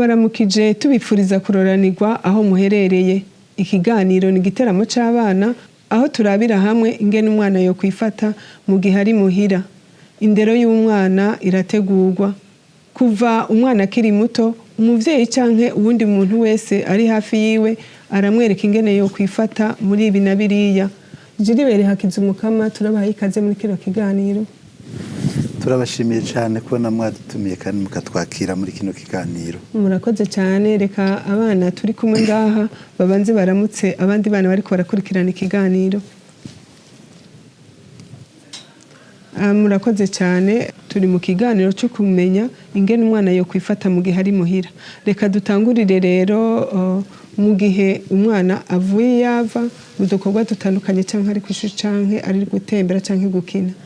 turabaramukije tubipfuriza kuroranirwa aho muherereye. Ikiganiro ni igiteramo c'abana aho turabira hamwe ingene umwana yo kwifata mu gihe ari muhira. Indero y'umwana irategurwa kuva umwana akiri muto, umuvyeyi canke uwundi muntu wese ari hafi yiwe aramwereka ingene yo kwifata muri ibi na biriya. Jiribere Hakizumukama turabaha ikaze muri kino kiganiro. Turabashimiye cyane kubona mwadutumiye kandi mukatwakira muri kino kiganiro. Murakoze cyane, reka abana turi kumwe ngaha babanze baramutse abandi bana bariko barakurikirana ikiganiro. Murakoze cyane, turi mu kiganiro cyo kumenya ingene umwana yo kwifata mu gihe ari muhira. Reka dutangurire rero mu gihe umwana avuye yava mu dukorwa dutandukanye canke ari kwishuri canke ari gutembera canke gukina.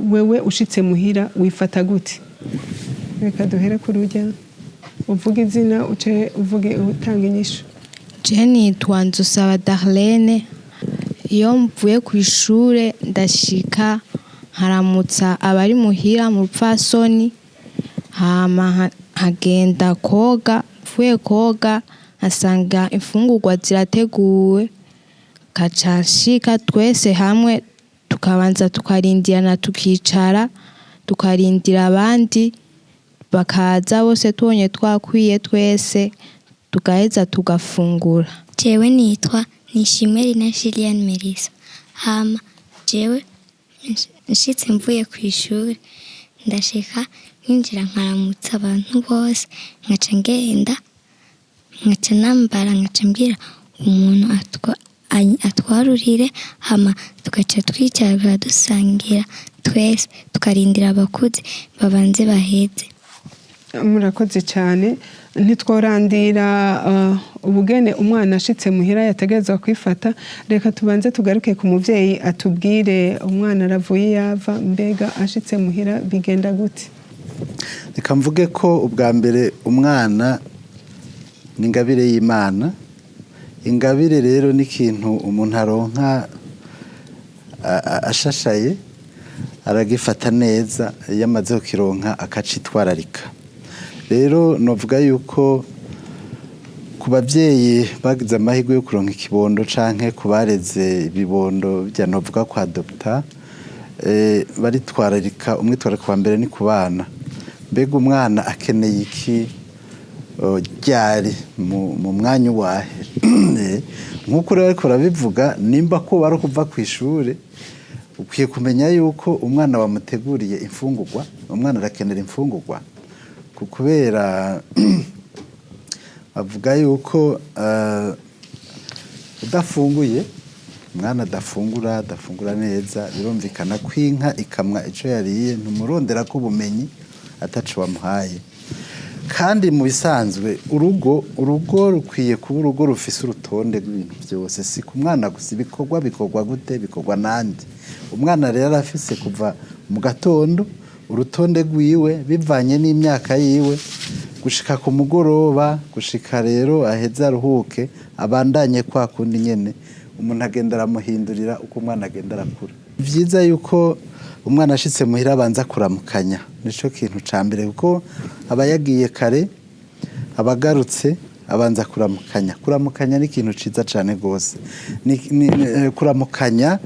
Wewe ushitse muhira wifata gute? Reka duhere kuri urya uvuga izina uvuge utanga inyishu. Jenny Twanzusaba Darlene. Iyo mvuye ku ishure ndashika haramutsa abari muhira mu rupfasoni, hama hagenda koga, mvuye koga asanga imfungurwa zirateguwe, kacashika twese hamwe tukabanza tukarindirana tukicara tukarindira abandi bakaza bose tubonye twakwiye twese tugaheza tugafungura. Jewe nitwa Nishimwe Rina Julienne Melissa. Hama jewe nshitse mvuye ku ishuri ndashika nkinjira nkaramutsa abantu bose, nkaca ngenda nkaca nambara nkaca mbwira umuntu atwarurire, hama tugaca twicara dusangira twese tukarindira abakuze babanze baheze. Murakoze cyane, ntitworandira ubugene umwana ashitse muhira yategerezwa kwifata. Reka tubanze tugaruke ku muvyeyi atubwire umwana aravuye yava, mbega ashitse muhira bigenda gute? Reka mvuge ko ubwa mbere umwana ni ingabire y'Imana. Ingabire rero ni ikintu umuntu aronka ashashaye, aragifata neza, yamaze kukironka akacitwararika. Rero novuga yuko ku bavyeyi bagize amahirwe yo kuronka ikibondo canke kubareze ibibondo bya novuga kwa adopta, baritwararika. Umwitwarariko wa mbere ni ku bana. Mbega umwana akeneye iki ryari mu mwanya wahe? Nk'uko rero ariko rabivuga, nimba ko bari kuva ku ishure ukwiye kumenya yuko umwana wamuteguriye imfungurwa. Umwana arakenera imfungurwa kubera avuga yuko udafunguye umwana adafungura neza. Birumvikana ko inka ikamwa ico yariye ntumurondera ko ubumenyi ataco wamuhaye. Kandi mu bisanzwe urugo rukwiye kuba urugo rufise urutonde rw'ibintu byose, si ku mwana gusa. Bikorwa gute? Bikorwa nande. Umwana rero afise kuva mu gatondo urutonde rwiwe bivanye n'imyaka yiwe gushika ku mugoroba, gushika rero aheza aruhuke abandanye kwa kundi nyene umuntu agenda aramuhindurira uko umwana agenda arakura. Vyiza yuko umwana ashitse muhira abanza kuramukanya, nico kintu ca mbere, kuko aba yagiye kare, abagarutse abanza kuramukanya. Kuramukanya ni ikintu ciza cane gose. Kuramukanya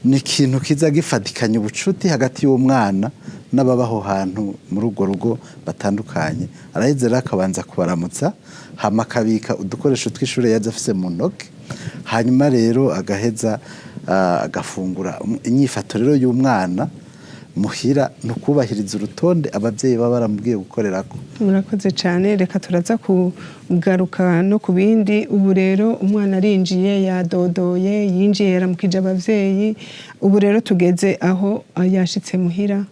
ni ikintu kiza gifatikanya ubucuti hagati y'umwana n'ababaho hantu muri urwo rugo batandukanye. Araheze rero akabanza kubaramutsa, hama akabika udukoresho tw'ishure yaje afise mu ntoke, hanyuma rero agaheza agafungura. Inyifato rero y'umwana muhira no kubahiriza urutonde abavyeyi baba baramubwiye gukorerako. Murakoze cyane, reka turaza kugaruka no ku bindi. Ubu rero umwana arinjiye, yadodoye, yinjiye, yaramukije abavyeyi. Ubu rero tugeze aho yashitse muhira,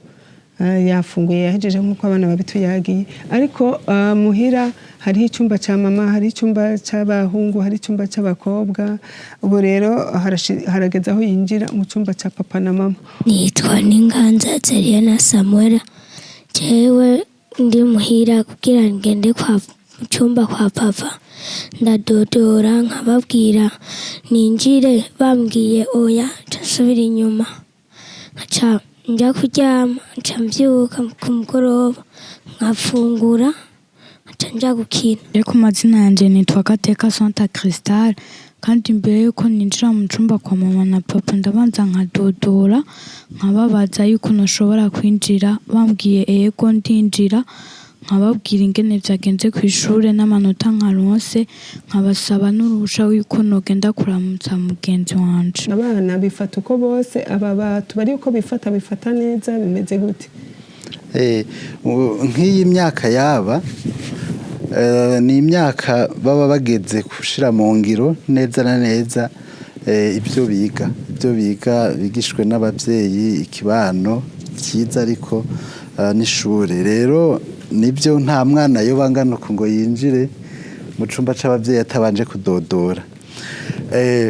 yafunguye, yahejeje nk'uko abana babituyagiye. Ariko muhira hariho icyumba cya mama, hari icyumba cy'abahungu, hari icyumba cy'abakobwa. Ubu rero harageze aho yinjira mu cyumba cya papa na mama. Nitwa Ninganza Zeriana Samuel. Jewe ndi muhira kugira ngende mu cyumba kwa papa, ndadodora nkababwira ninjire, bambwiye oya nsubira inyuma, nkaca njya kuryama, nca mbyuka ku mugoroba nkafungura nja gukina. Ku mazina yanjye nitwa Gateka Santa Cristal, kandi mbere yuko ninjira mu cyumba kwa mama na papa ndabanza nkadodora nkababaza yuko nashobora kwinjira, bambwiye yego ndinjira, nkababwira ingene vyagenze ku ishure n'amanota nkaronse, nkabasaba n'uruhusha yuko nogenda kuramutsa mugenzi wanje. Abana bifata uko bose, aba batu bari uko bifata neza, bimeze gute? Nk'iyi myaka yaba ni imyaka baba bageze gushira mu ngiro neza na neza ibyo biga bigishwe n'abavyeyi, ikibano cyiza ariko n'ishure. Rero nibyo nta mwana yo bangana ngo yinjire mu cumba c'abavyeyi atabanje kudodora.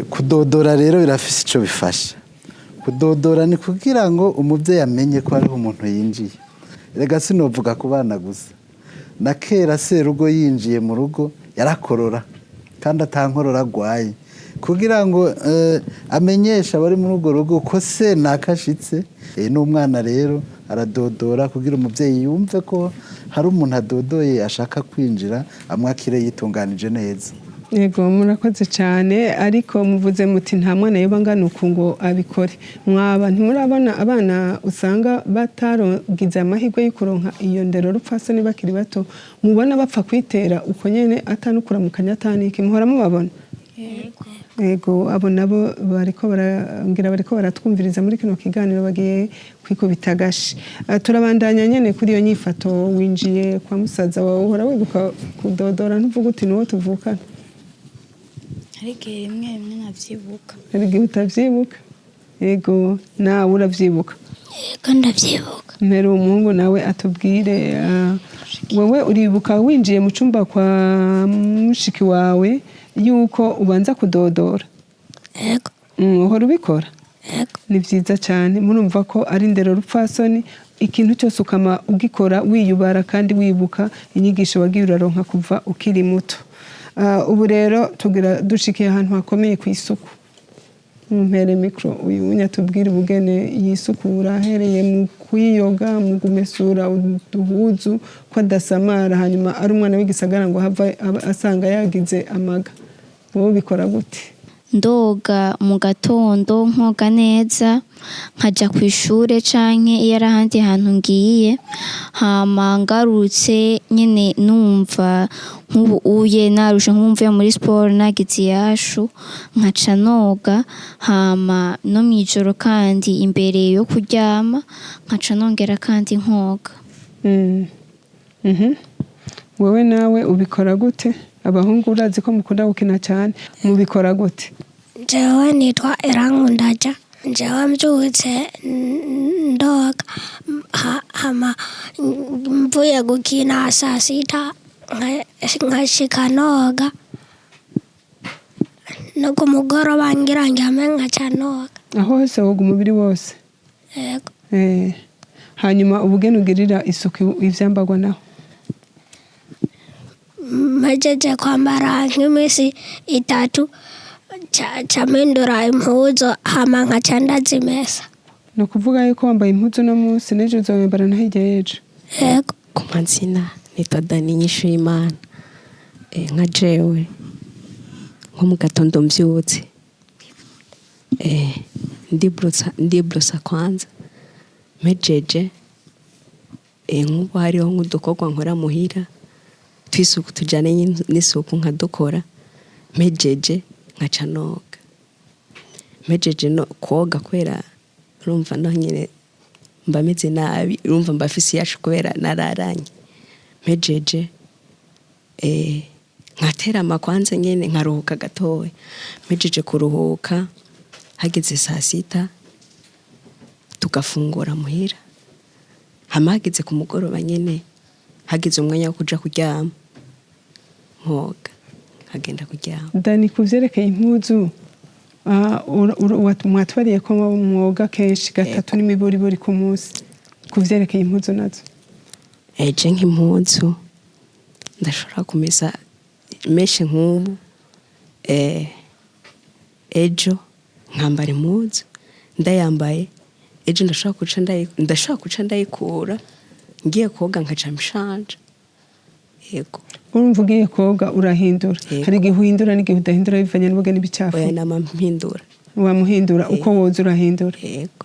Kudodora rero birafise ico bifasha. Kudodora ni kugira ngo umuvyeyi amenye ko hariho umuntu yinjiye. Rega sinovuga ku bana gusa, na kera serugo yinjiye mu rugo yarakorora kandi atankorora agwaye, kugira ngo amenyesha abari muri urwo rugo ko se nakashitse. N'umwana rero aradodora kugira umuvyeyi yumve ko hari umuntu adodoye ashaka kwinjira, amwakire yitunganije neza. Yego, murakoze cyane, ariko muvuze muti nta mwana yoba ngana uku ngo abikore. Mwaba ntimurabona abana usanga batarogize amahirwe yo kuronka iyo ndero rupfasoni bakiri bato, mubona bapfa kwitera uko nyene atanukura mu kanyataniki, muhora mubabona? Yego, abo nabo bariko baratwumviriza muri kino kiganiro, bagiye kwikubita agashi. Turabandanya nyene kuri iyo nyifato. Winjiye kwa musaza wawe, uhora wibuka kudodora, ntuvuga uti niwo tuvukana? Ariko rimwe navyibuka. Ariko utavyibuka? Yego, nawe uravyibuka? Yego, ndavyibuka. Mbere umuhungu nawe atubwire, wowe uribuka winjiye mu cumba kwa mushiki wawe yuko ubanza kudodora? Yego. Uhora ubikora? Yego. Ni vyiza cyane, murumva ko ari ndero rupfasoni, ikintu cyose ukama ugikora wiyubara kandi wibuka inyigisho wagiye uraronka kuva ukiri muto. Ubu rero tugira dushikiye ahantu hakomeye ku isuku. Mpere mikro uyu unyatubwira ubugene yisukura, ahereye mu kwiyoga, mu kumesura uduhuzu ko adasamara, hanyuma ari umwana w'igisagara ngo hava asanga yagize amaga. Wowe bikora gute? Ndoga mu gatondo, nkoga neza, nkaja ku ishure canke iyo ari ahandi hantu ngiye, hama ngarutse nyene numva nk'ubu uye narusha nkumva muri sport nagize yashu, nkaca noga, hama no mwijoro kandi imbere yo kuryama nkaca nongera kandi nkoga. Wewe nawe ubikora gute? Abahungu urazi ko mukunda gukina cyane, mubikora gute? Jewe nitwa Irankundaja, jewe mbyutse ndoga, hama mvuye gukina saa sita nkashika noga, no ku mugoroba ngira njyame nkaca noga. Aho hose woga umubiri wose? Yego. Hanyuma ubugene ugirira isuku ivyambagwa naho? Mejeje kwambara nk'imisi 3 camindura impuzu, hama nkaca ndazimesa. No kuvuga yuko wambaye impuzu no munsi n'ejo uzambara na hirya y'ejo? Yego. Ku mazina nitwa Dani Nyishimana. Nka jewe nko mu gatondo mvyutse ndibrosa kwanza, mejeje nk'ubu hariho nk'udukorwa nkora muhira tw'isuku tujyanye n'isuku nkadukora, mejeje nkaca noga. Mejeje no koga kwera urumva no nyine mba meze nabi, urumva mba fisi yacu kwera nararanye. Mejeje nkatera amakwanza nyene nkaruhuka gatoya. Mejeje kuruhuka hageze saa sita tugafungura muhira, hama hageze ku mugoroba nyene hageze umwanya wo kuja kuryama nkoga hagenda kuryama. Dani, kuvyerekeye impuzu mwatwariye ko mwoga kenshi 3 n'imiburiburi ku munsi, kuvyerekeye impuzu nazo? Je nk'impuzu ndashobora kumesa meshe nk'ubu, ejo nkambara impuzu ndayambaye, ejo ndashobora kuca ndayikura ngiye koga nkaca mshanja. Yego. urumva ugiye koga urahindura hari igihe uhindura n'igihe udahindura bivanye n'ubugeni n'ibicafu oya namampindura wamuhindura uko woza urahindura yego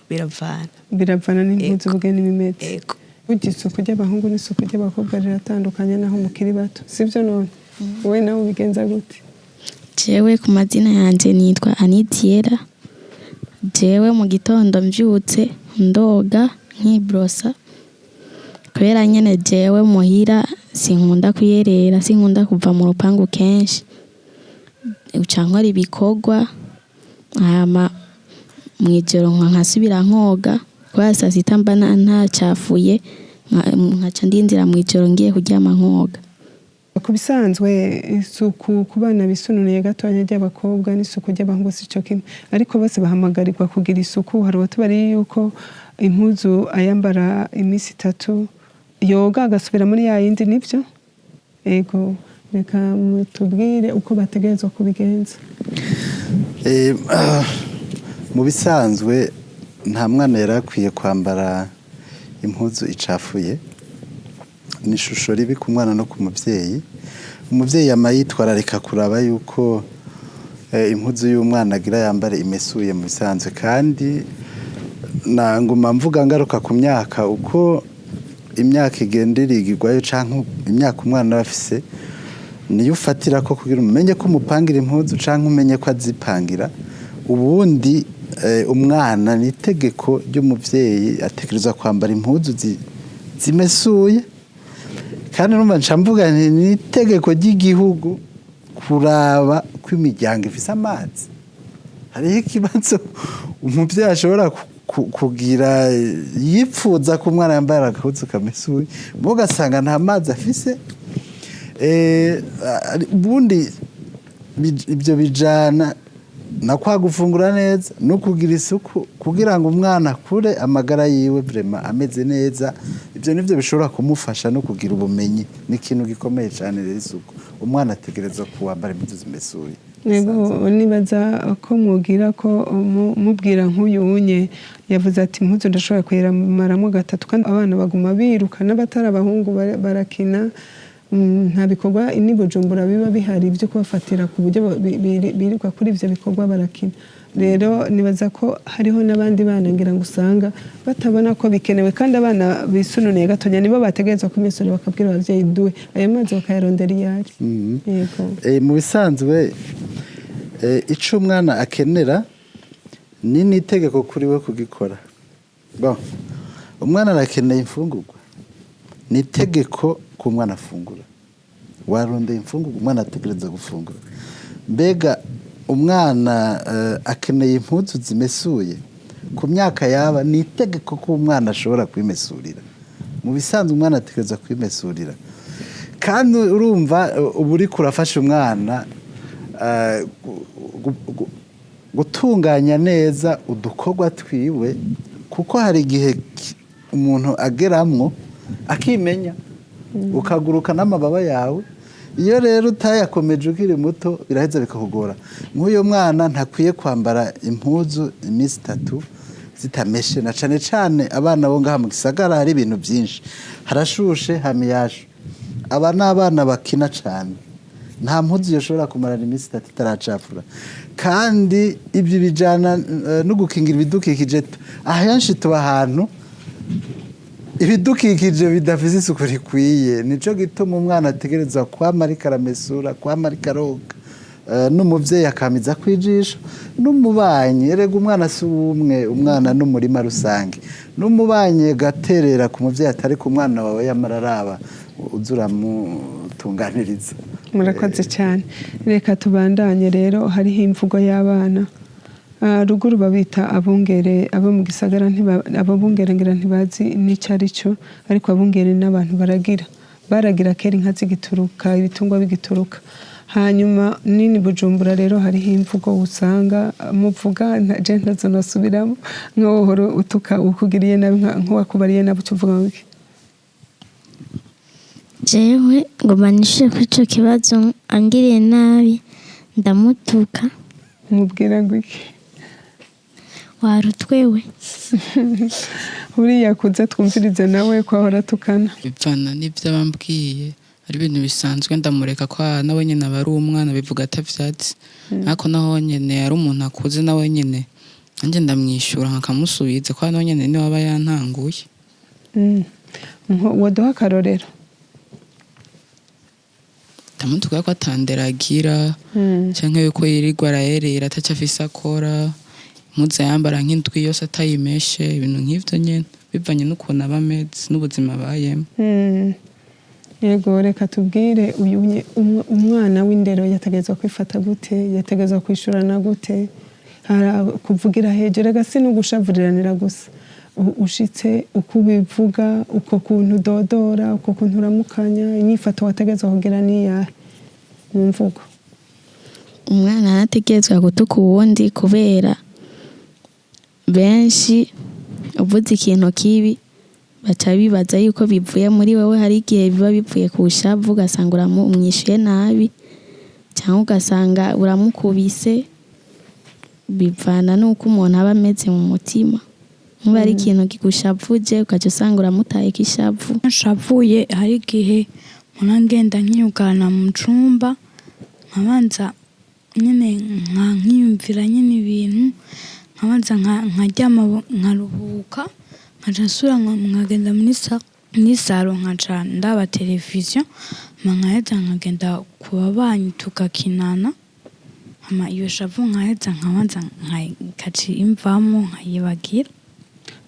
biravana n'impuzu ubugeni n'imeze yego burya isuku ry'abahungu n'isuku ry'abakobwa riratandukanye naho mukiri bato sibyo none wowe nawe ubigenza gute? jewe ku mazina yanje nitwa Anitiera. Jewe mu gitondo mvyutse ndoga nkibrosa kubera nyene jewe muhira sinkunda kuyerera sinkunda kuva mu rupangu kenshi uca nkora ibikorwa hama mwijoro nkasubira nkoga kubera saa sita mba ntacafuye nkaca ndinzira mwijoro ngiye kuryama nkoga. Ku bisanzwe isuku ku bana bisunuye gatonya ry'abakobwa n'isuku ry'abahungu si cyo kimwe ariko bose bahamagarirwa kugira isuku. Hari batubari yuko impuzu ayambara iminsi 3 yoga agasubira muri ya yindi nivyo ego reka mutubwire uko bategerezwa kubigenza. Mu bisanzwe nta mwana yarakwiye kwambara impuzu icafuye. Ni ishusho ribi ku mwana no ku muvyeyi. Umuvyeyi amayitwararika kuraba yuko impuzu y'umwana agira yambare imesuye mu bisanzwe kandi nanguma mvuga ngaruka ku myaka uko imyaka igenda irigirwayo canke imyaka umwana bafise niyo ufatira ko kugira umenye ko umupangira impuzu canke umenye ko azipangira. Ubundi umwana ni itegeko ry'umuvyeyi atekerezwa kwambara impuzu zimesuye kandi numva ncamvuga ni itegeko ry'igihugu kuraba ko imiryango ifise amazi. Hariho ikibazo umuvyeyi ashobora kugira yifuza ko umwana yambara agahuzu kamesuye mugasanga nta mazi afise. Ubundi ibyo bijana na kwa gufungura neza no kugira isuku kugira ngo umwana akure amagara yiwe vraiment ameze neza. Ibyo nivyo bishobora kumufasha no kugira ubumenyi. Ni ikintu gikomeye cyane rero isuku. Umwana ategerezwa kuwambara impuzu zimesuye. Nego nibaza ko mugira ko mubwira nk'uyu unye yavuze ati impuzu ndashobora kuyimaramo 3 kandi abana baguma biruka n'abatari abahungu barakina. Nta bikorwa ni Bujumbura biba bihari byo kubafatira ku buryo birirwa kuri ivyo bikorwa barakina. Rero nibaza ko hariho n'abandi bana ngira ngo usanga batabona ko bikenewe kandi abana bisununiye gatonya nibo bategerezwa kumesura bakabwira abavyeyi duwe ayo mazi bakayarondera iyari. Yego mu bisanzwe ico umwana akenera ni nitegeko kuri we kugikora. Bon umwana arakeneye imfungurwa ni itegeko ku mwana afungura. Warondeye imfungurwa umwana ategereza gufungura. Mbega umwana akeneye impuzu zimesuye ku myaka yaba ni itegeko ko umwana ashobora kwimesurira. Mu bisanzwe umwana ategereza kwimesurira kandi urumva uburi kurafasha umwana gutunganya neza udukorwa twiwe kuko hari igihe umuntu ageramwo akimenya ukaguruka n'amababa yawe. Iyo rero utayakomeje ukiri muto biraheza bikakugora. Nk'uyo mwana ntakwiye kwambara impuzu iminsi 3 zitameshe na cane cane abana bo ngaha mu gisagara hari ibintu byinshi harashushe hamiyasho. Aba n'abana bakina cane nta mpuzu yoshobora kumarana iminsi 3 itaracafura kandi ibyo bijana no gukingira ibidukikije. Ahenshi tuba ahantu ibidukikije bidafise isuku rikwiye. Nico gituma umwana ategerezwa kwamara ikaramesura kwamara ikaroga n'umuvyeyi akamiza kwijisho n'umubanye. Erega umwana si umwe umwana n'umurima rusange n'umubanye gaterera ku muvyeyi atari ku mwana wawe yamararaba uzura mutunganiriza. Murakoze cyane. Reka tubandanye rero hariho imvugo y'abana ruguru babita abungere abo mu gisagara ababungere ngira ntibazi n'icari cyo ariko abungere n'abantu baragira kera inka zigituruka ibitungwa bigituruka. Hanyuma nini Bujumbura rero hariho imvugo usanga muvuga je ntazo nasubiramo nk'ohoro utuka ukugiriye nabi nk'uwakubariye nabo tuvuga ngo jewe ngo banishe kuri ico kibazo angiriye nabi ndamutuka mubwira ngo iki warutwewe uriya kuza twumvirize nawe ko ahora tukana bivana n'ibyo bambwiye ari ibintu bisanzwe ndamureka ko nawe nyene aba ari umwana bivuga atavyatsi ariko naho nyene ari umuntu akuze nawe nyene anje ndamwishyura nkakamusubiza ko nawe nyene ni waba yantanguye. Woduha akarorero? Ndamutuka ko atanderagira canke yuko yirirwa arayerera ataca afise akora impuzu yambara nk'indwi yose atayimeshe ibintu nk'ivyo nyene bivanye n'ukuntu aba ameze n'ubuzima abayemo. Yego reka tubwire uyu umwana w'indero yategezwa kwifata gute, yategezwa kwishurana gute, kuvugira hejuru gasi no gushavuriranira gusa ushitse uko ubivuga uko kuntu dodora uko kuntu uramukanya inyifato wategezwa kugira niyahe mu mvugo? Umwana anategezwa gutuka uwundi kubera benshi uvuze ikintu kibi baca bibaza yuko bivuye muri wewe. Hari igihe biba bivuye ku shavu ugasanga uramwishuye nabi cyangwa ugasanga uramukubise, bivana nuko umuntu aba ameze mu mutima. Niba ari ikintu kigushavuje ukaca usanga uramutaye kishavu. Nshavuye hari igihe umuntu ngenda nkiyugana mu cumba nkabanza nyine nkiyumvira nyine ibintu, nkabanza nkaryama nkaruhuka, nkaca nsubira nkagenda muri saro nkaca ndaba televiziyo, nkaheza nkagenda ku babanyi tugakinana, iyo shavu nkaheza nkabanza nkaca imvamo nkayibagira.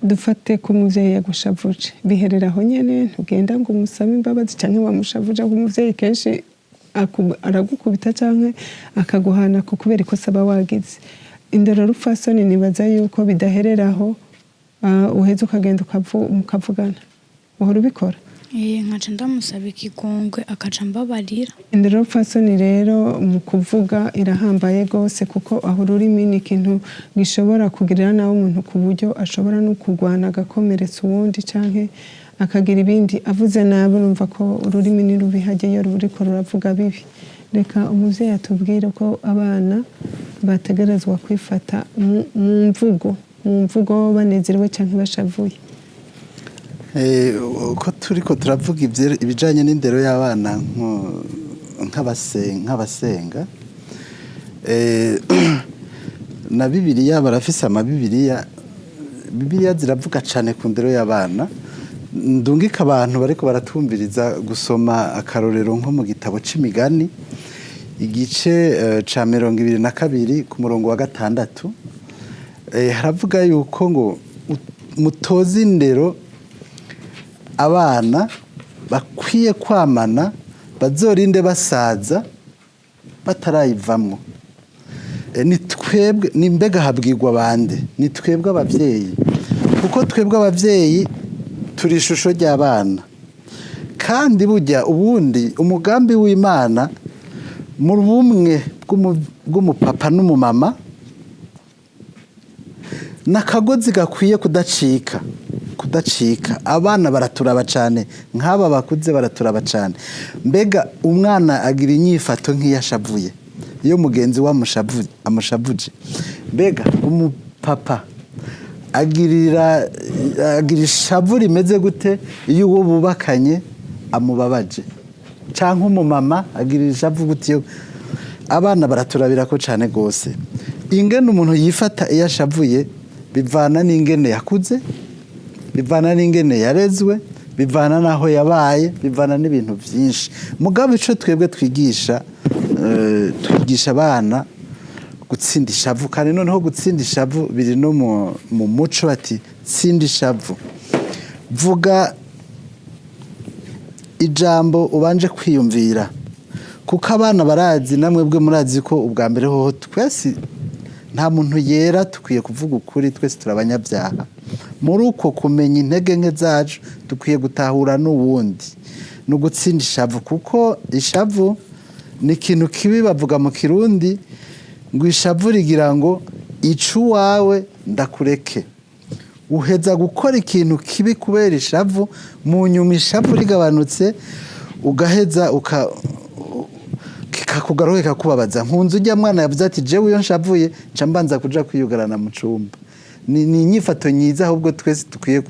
Dufate ko umuvyeyi yagushavuje biherera aho nyene, ntugenda ngo umusabe imbabazi canke wamushavuje ko umuvyeyi kenshi aragukubita canke akaguhana ku kubera ikosa aba wagize. Indero rupfasoni nibaza yuko bidahereraho uheze ukagenda mukavugana. Uhora ubikora? Nkaca ndamusaba ikigongwe akaca mbabarira. Indero rupfasoni rero mu kuvuga irahambaye gose kuko aho ururimi ni ikintu gishobora kugirira nawe umuntu ku buryo ashobora no kugwana agakomeretsa uwundi canke akagira ibindi avuze nabi, urumva ko ururimi ni rubi hajyeyo ruriko ruravuga bibi. Reka umuvyeyi atubwire ko abana bategerezwa kwifata mu mvugo banezerewe canke bashavuye. Ko turiko turavuga ibijanye n'indero y'abana nk'abasenga na Bibiliya barafise Bibiliya ziravuga cane ku ndero y'abana. Ndungika abantu bariko baratumviriza gusoma akarorero nko mu gitabo c'imigani igice ca 22 ku murongo wa 6 haravuga yuko ngo mutoze indero abana bakwiye kwamana bazorinde basaza batarayivamwo. Ni twebwe ni mbega habwirwa bande? Ni twebwe abavyeyi, kuko twebwe abavyeyi turi ishusho ry'abana. Kandi burya ubundi umugambi w'Imana mu bumwe bw'umupapa n'umumama nakagozi gakwiye kudacika. Abana baraturaba cyane, nk'aba bakuze baraturaba cyane. Mbega umwana agira inyifato nk'iyashavuye iyo mugenzi we amushavuje. Mbega umupapa agira ishavu rimeze gute iyo uwo bubakanye amubabaje, cyangwa umumama agira ishavu gute iyo abana baraturabira ko cyane gose. Ingene umuntu yifata iyo ashavuye bivana n'ingene yakuze, bivana n'ingene yarezwe, bivana naho yabaye, bivana n'ibintu byinshi. Mugabo ico twebwe twigisha abana gutsinda ishavu, kandi noneho gutsinda ishavu biri no mu muco bati tsinda ishavu. Vuga ijambo ubanje kwiyumvira, kuko abana barazi, namwe bwe murazi ko ubwa mbere hoho twese nta muntu yera, tukwiye kuvuga ukuri, twese turabanyabyaha. Muri uko kumenya intege nke zacu dukwiye gutahura n'uwundi no gutsinda ishavu, kuko ishavu ni ikintu kibi. Bavuga mu Kirundi ngo ishavu rigira ngo icu wawe ndakureke. Uheza gukora ikintu kibi kubera ishavu, mu nyuma ishavu rigabanutse ugaheza kikakugaruka kikakubabaza. Nkunze ujya mwana yavuze ati jewe iyo nshavuye nca mbanza kuja kwiyugarana mu cumba. Ni inyifato nyiza, ahubwo twese tukwiye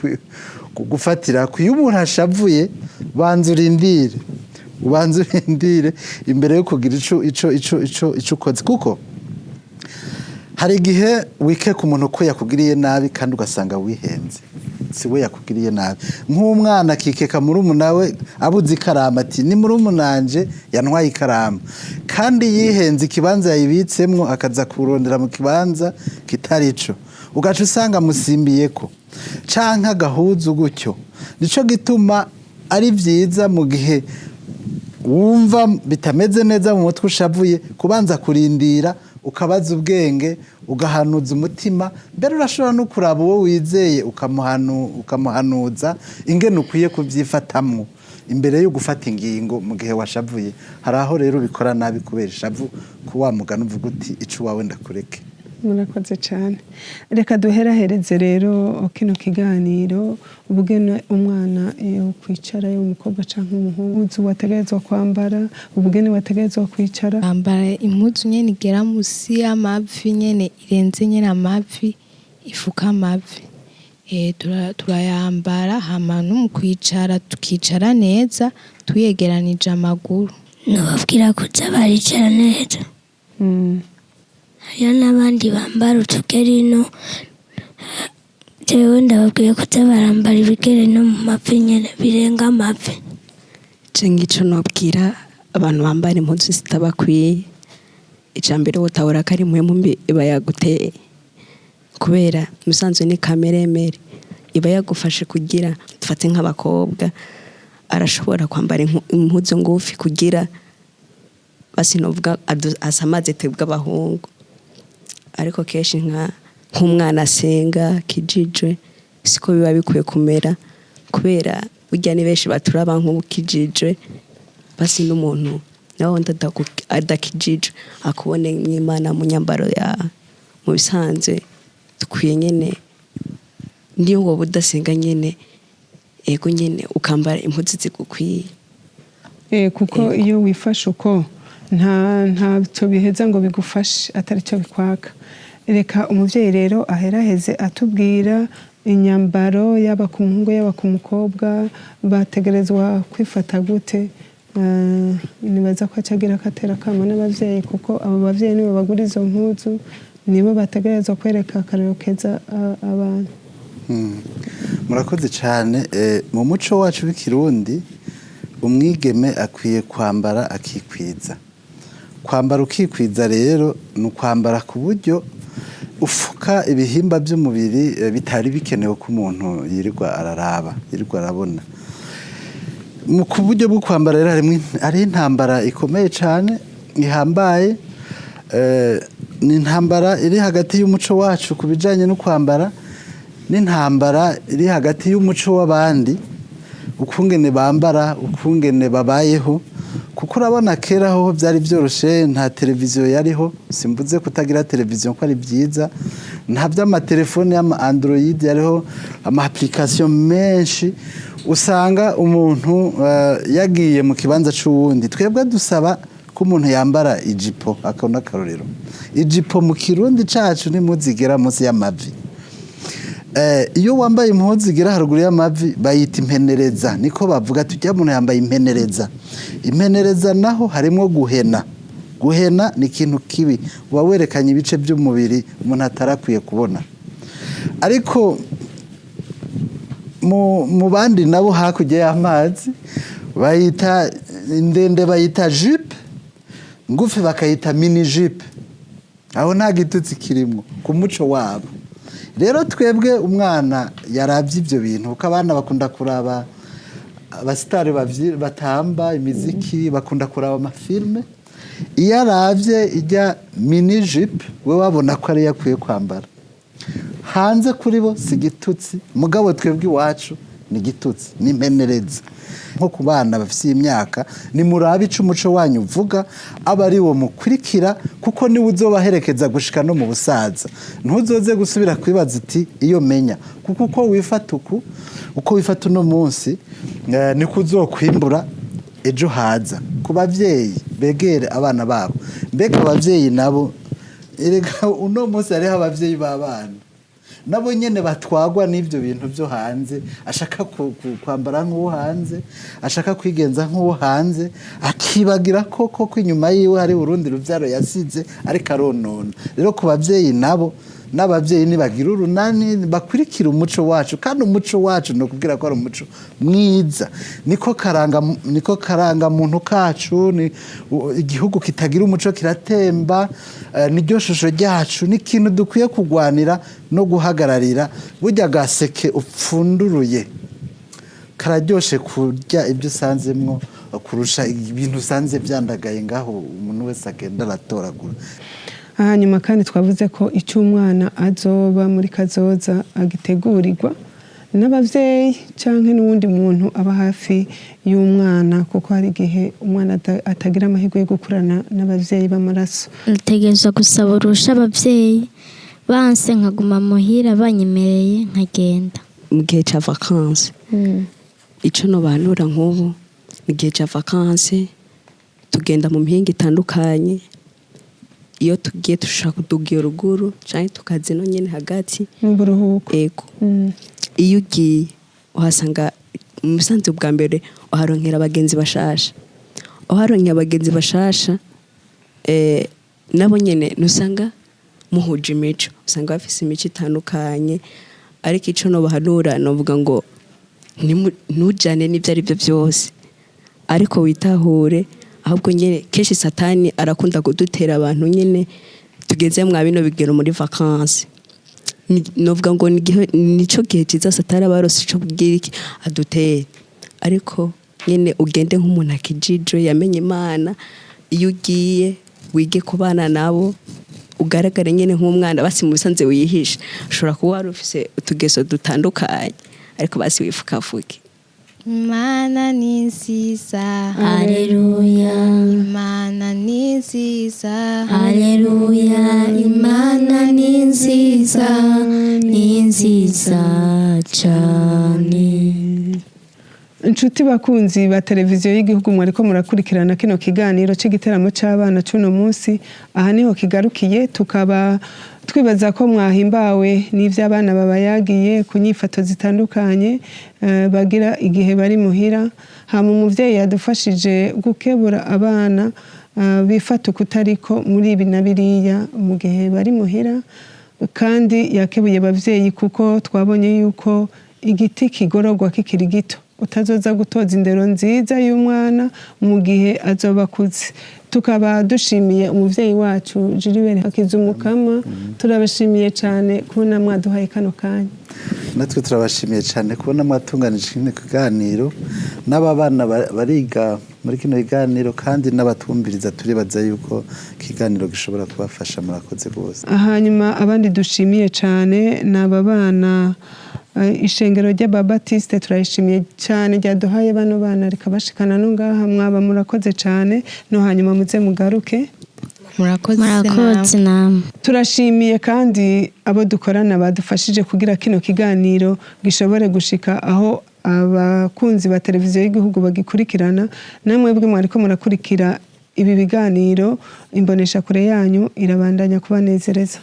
gufatira ku. Iyo umuntu ashavuye banza urindire ubanze urindire imbere yo kugira ico ukoze, kuko hari igihe wikeka umuntu ko yakugiriye nabi kandi ugasanga wihenze, si we yakugiriye nabi. Nk'umwana akikeka murumuna we abuze ikaramu ati ni murumunanje yantwaye ikaramu, kandi yihenze ikibanza yayibitsemwo akaza kurondera mu kibanza kitari ico, ugaca usanga musimbiyeko canke agahuzu gutyo. Nico gituma ari vyiza mu gihe wumva bitameze neza mu mutwe ushavuye kubanza kurindira ukabaza ubwenge ugahanuza umutima, mbere urashobora no kuraba uwo wizeye ukamuhanuza ingene ukwiye kubyifatamwo imbere yo gufata ingingo mu gihe washavuye. Hari aho rero bikora nabi kubera ishavu ko wamugana uvuga uti ico wawe ndakureke. Murakoze cyane. Reka duherahereze rero kino kiganiro ubugene umwana yo kwicara yo umukobwa canke umuhungu wategerezwa kwambara, ubugene wategerezwa kwicara. Ambara impuzu nyene igera musi y'amavi nyene irenze nyene amavi ifuka amavi. Turayambara hama no mu kwicara tukicara neza tuyegeranije amaguru. Nababwira kuza baricara neza. Hariyo n'abandi bambara utugerino, jewe ndababwiye kuza barambara ibigerino mu mavi nyene birenga amavi. Ico nobwira abantu bambara impuzu zitabakwiye, icambere wotahura ko ari muhemu mbi iba yaguteye, kubera musanzwe ni kameremere iba yagufashe kugira dufate nk'abakobwa arashobora kwambara impuzu ngufi kugira basinovuga asamaze twebwe abahungu, ariko kenshi nk'umwana asenga kijijwe siko biba bikwiye kumera, kubera burya ni benshi baturaba nk'ubukijijwe basi n'umuntu nawe adakijijwe akubone nk'Imana mu nyambaro ya mu bisanzwe dukwiye nyene ndiyo ngo budasenga nyene ego nyene ukambara impuzu zigukwiye. Kuko iyo wifashe uko nta cyo biheza ngo bigufashe atari cyo bikwaka. Reka umuvyeyi rero aheraheze atubwira inyambaro yaba ku muhungu yaba ku mukobwa bategerezwa kwifata gute. Nibaza ko acagira katera kama n'abavyeyi, kuko abo bavyeyi nibo bagura izo mpuzu, nibo bategerezwa kwereka akarero keza abantu. Murakoze cyane. Mu muco wacu w'ikirundi umwigeme akwiye kwambara akikwiza. Kwambara ukikwiza rero ni ukwambara ku buryo ufuka ibihimba by'umubiri bitari bikenewe ko umuntu yirirwa araraba, yirirwa arabona. Ku buryo bwo kwambara rero ari intambara ikomeye cyane ihambaye, ni intambara iri hagati y'umuco wacu ku bijyanye no kwambara, n'intambara iri hagati y'umuco w'abandi, ukungene bambara, ukungene babayeho. Kuko urabona kera ho byari byoroshe, nta televiziyo yariho, simbuze kutagira televiziyo ko ari byiza, nta by'amatelefone y'ama Android yariho, ama application menshi, usanga umuntu yagiye mu kibanza c'uwundi. Twebwe dusaba ko umuntu yambara ijipo, akona karorero ijipo mu kirundi cacu ni muzigera munsi y'amavi. Iyo wambaye impuzu zigera haruguru y'amavi bayita impenereza, niko bavuga tujya umuntu yambaye impenereza. Impenereza naho harimo guhena. Guhena ni ikintu kibi, uba werekanye ibice by'umubiri umuntu atarakwiye kubona. Ariko mu bandi nabo hakurya y'amazi bayita ndende, bayita jupe, ngufi bakayita mini jupe. Aho nta gitutsi kirimo ku muco wabo. Rero twebwe umwana yaravye ibyo bintu, kuko abana bakunda kuraba abasitari batamba imiziki, bakunda kuraba amafilme. Iyo aravye ijya mini jupe we wabona ko ari yakwiye kwambara. Hanze kuri bo si gitutsi, mugabo twebwe iwacu ni gitutsi, ni impenereza. Nko ku bana bafite imyaka ni murabe ico umuco wanyu uvuga, aba ari wo mukurikira, kuko ni uzobaherekeza gushika no mu busaza. Ntuzoze gusubira kwibaza uti iyo menya, kuko uko wifata uno munsi niko uzokwimbura ejo haza. Ku bavyeyi begere abana babo, mbega abavyeyi nabo erega uno munsi hariho abavyeyi b'abana nabo nyene batwagwa n'ivyo bintu byo hanze, ashaka kwambara nk'uwo hanze, ashaka kwigenza nk'uwo hanze, akibagira koko ko inyuma yiwe hari Burundi ruvyaro yasize ariko aronona. Rero ku bavyeyi nabo n'abavyeyi nibagira urunani bakurikira umuco wacu, kandi umuco wacu no kubwira ko ari umuco mwiza, niko karanga muntu kacu, ni igihugu kitagira umuco kiratemba, niryo shusho ryacu, n'ikintu dukwiye kugwanira no guhagararira. Burya gaseke upfunduruye kararyoshe kurya ibyo usanzemwo kurusha ibintu usanze byandagaye ngaho umuntu wese agenda aratoragura. Hanyuma kandi twavuze ko icyo umwana azoba muri kazoza agitegurirwa n'abavyeyi canke n'uwundi muntu aba hafi y'umwana, kuko hari igihe umwana atagira amahirwe yo gukurana n'abavyeyi b'amaraso. Ntegerezwa gusaba urusha abavyeyi, banse nkaguma muhira, banyemereye nkagenda mu gihe ca vacances. Ico no banura nk'ubu mu gihe ca vacances tugenda mu mihinga itandukanye. Iyo tugiye dushaka kudugira ruguru canke tukaze no nyene hagati mu buruhuko. Ego. Iyo ugiye uhasanga umusanzu bwa mbere uharonkera abagenzi bashasha. Uharonkera abagenzi bashasha nabo nyene nusanga muhuje imico, usanga bafise imico itandukanye. Ariko ico no bahanura novuga ngo ntujane n'ivyo ari byo byose, ariko witahure. Ahubwo nyene kenshi satani arakunda kudutera abantu nyene tugeze mwa bino bigero muri vacances. Novuga ngo nico gihe ciza satani abarose ico kugira iki aduteye, ariko nyene ugende nk'umuntu akijijwe yamenye Imana. Iyo ugiye wige kubana nabo, ugaragare nyene nk'umwana, basi mu bisanze wiyihisha. Ushobora kuba wari ufise utugeso dutandukanye, ariko basi wifukafuke. Imana ni nziza, haleluya. Imana ni nziza, Haleluya. Imana ni nziza, ni nziza cyane. Inshuti bakunzi ba televiziyo y'igihugu, mwariko murakurikirana kino kiganiro c'igiteramo c'abana c'uno munsi. Aha niho kigarukiye, tukaba twibaza ko mwahimbawe n'ivyo abana babayagiye ku nyifato zitandukanye bagira igihe bari muhira. Hama umuvyeyi yadufashije gukebura abana bifata kutariko muri ibi na biriya mu gihe bari muhira, kandi yakebuye abavyeyi kuko twabonye yuko igiti kigororwa kikiri gito. Utazoza gutoza indero nziza y'umwana mu gihe azoba akuze. Tukaba dushimiye umuvyeyi wacu Jiribere Hakizumukama, turabashimiye cyane kubona mwaduhaye kano kanya. Natwe turabashimiye cyane kubona mwatunganije kino kiganiro, n'ababana bariga muri kino kiganiro, kandi n'abatumbiriza turibaza yuko kiganiro gishobora kubafasha. Murakoze rwose. Hanyuma abandi dushimiye cyane n'ababana ishengero ry'ababatiste, turayishimiye cyane ryaduhaye bano bana rikabashikana no ngaha. Mwaba murakoze cyane, no hanyuma muze mugaruke. Murakoze namwe. Turashimiye kandi abo dukorana badufashije kugira kino kiganiro gishobore gushika aho abakunzi ba televiziyo y'igihugu bagikurikirana. Namwe bwe mwariko murakurikira ibi biganiro, imbonesha kure yanyu irabandanya kubanezereza.